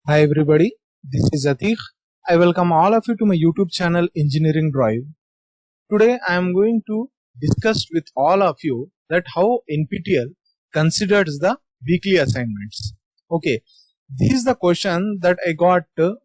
Hi everybody, this is Atiq. I welcome all of you to my YouTube channel Engineering Drive. Today I am going to discuss with all of you that how NPTEL considers the weekly assignments. Okay, this is the question that I got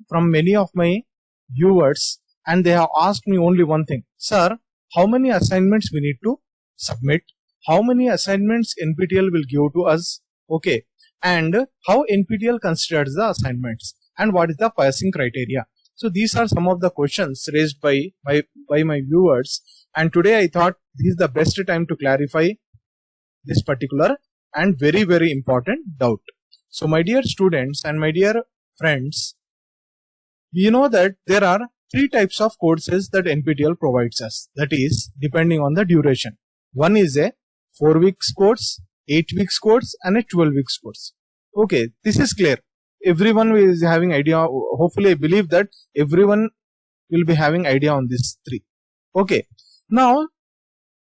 from many of my viewers, and they have asked me only one thing. Sir, how many assignments we need to submit? How many assignments NPTEL will give to us? Okay, and how NPTEL considers the assignments and what is the passing criteria. So these are some of the questions raised by my viewers, and today I thought this is the best time to clarify this particular and very important doubt. So my dear students and my dear friends, you know that there are three types of courses that NPTEL provides us, that is depending on the duration. One is a 4 weeks course, 8 weeks course and a 12 weeks course. Okay, this is clear. Everyone is having idea. Hopefully I believe that everyone will be having idea on these three. Okay, now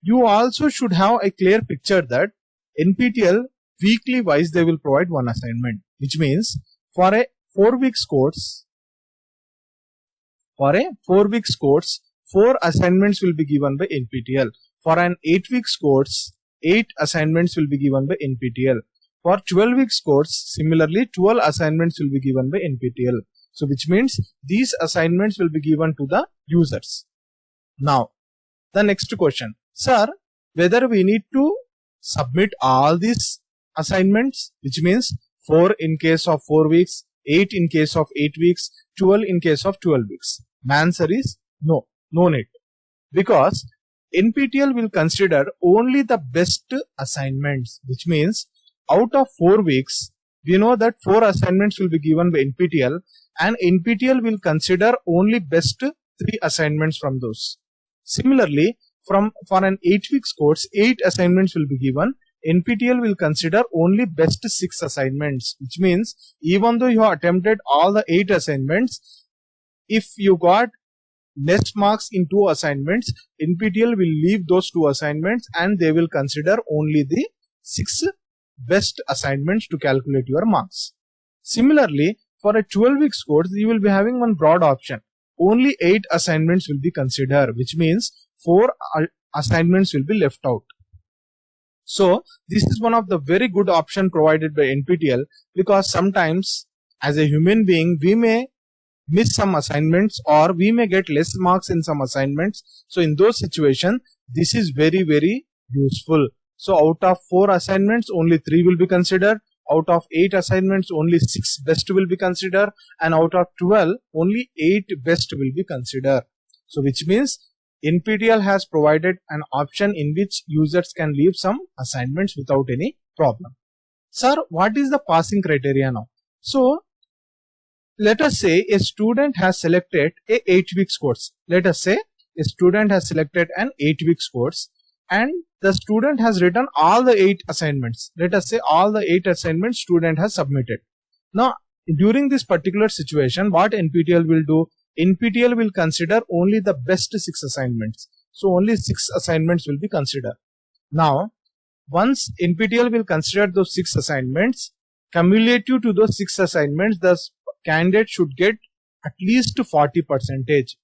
you also should have a clear picture that NPTEL weekly wise they will provide one assignment, which means for a 4 weeks course, 4 assignments will be given by NPTEL. For an 8 weeks course, 8 assignments will be given by NPTEL. For 12 weeks course, similarly 12 assignments will be given by NPTEL. So which means these assignments will be given to the users. Now the next question, sir, whether we need to submit all these assignments, which means 4 in case of 4 weeks, 8 in case of 8 weeks, 12 in case of 12 weeks. My answer is no need, because NPTEL will consider only the best assignments, which means out of 4 weeks, we know that 4 assignments will be given by NPTEL, and NPTEL will consider only best 3 assignments from those. Similarly, for an 8 weeks course, 8 assignments will be given. NPTEL will consider only best 6 assignments, which means even though you have attempted all the 8 assignments, if you got less marks in 2 assignments, NPTEL will leave those 2 assignments and they will consider only the 6 best assignments to calculate your marks. Similarly, for a 12 weeks course, you will be having one broad option. Only 8 assignments will be considered, which means 4 assignments will be left out. So this is one of the very good option provided by NPTEL, because sometimes as a human being we may miss some assignments or we may get less marks in some assignments. So in those situations, this is very useful. So out of 4 assignments, only 3 will be considered. Out of 8 assignments, only 6 best will be considered, and out of 12, only 8 best will be considered. So which means NPTEL has provided an option in which users can leave some assignments without any problem. Sir, what is the passing criteria now? So let us say a student has selected a 8 weeks course. Let us say a student has selected an 8 weeks course and the student has written all the 8 assignments. Let us say all the 8 assignments student has submitted. Now during this particular situation, what NPTEL will do? NPTEL will consider only the best 6 assignments. So only 6 assignments will be considered. Now once NPTEL will consider those 6 assignments, cumulative to those 6 assignments, the candidate should get at least 40%,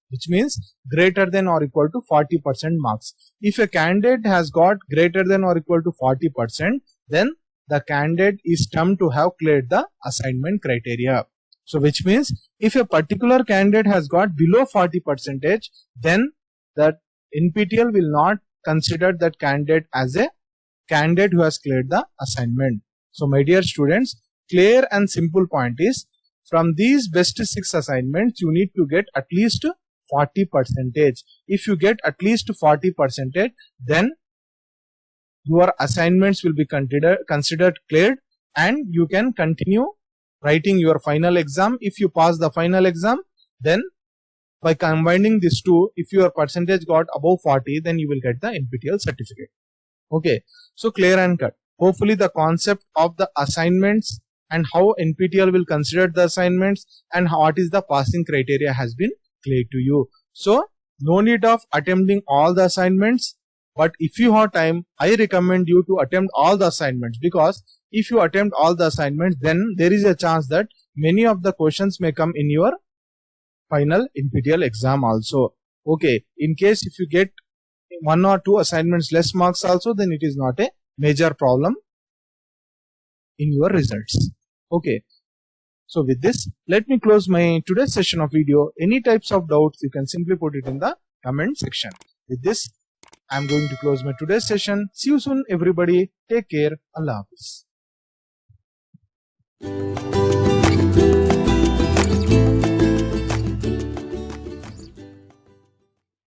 which means greater than or equal to 40% marks. If a candidate has got greater than or equal to 40%, then the candidate is termed to have cleared the assignment criteria. So which means if a particular candidate has got below 40%, then that NPTEL will not consider that candidate as a candidate who has cleared the assignment. So my dear students, clear and simple point is, from these best 6 assignments, you need to get at least 40%. If you get at least 40%, then your assignments will be considered cleared and you can continue writing your final exam. If you pass the final exam, then by combining these two, if your percentage got above 40, then you will get the NPTEL certificate. Okay, so clear and cut. Hopefully the concept of the assignments and how NPTEL will consider the assignments and what is the passing criteria has been clear to you. So no need of attempting all the assignments, but if you have time, I recommend you to attempt all the assignments, because if you attempt all the assignments, then there is a chance that many of the questions may come in your final NPTEL exam also. Okay, in case if you get 1 or 2 assignments less marks also, then it is not a major problem in your results. Okay, so with this, let me close my today's session of video. Any types of doubts, you can simply put it in the comment section. With this, I am going to close my today's session. See you soon everybody. Take care. Allah Hafiz.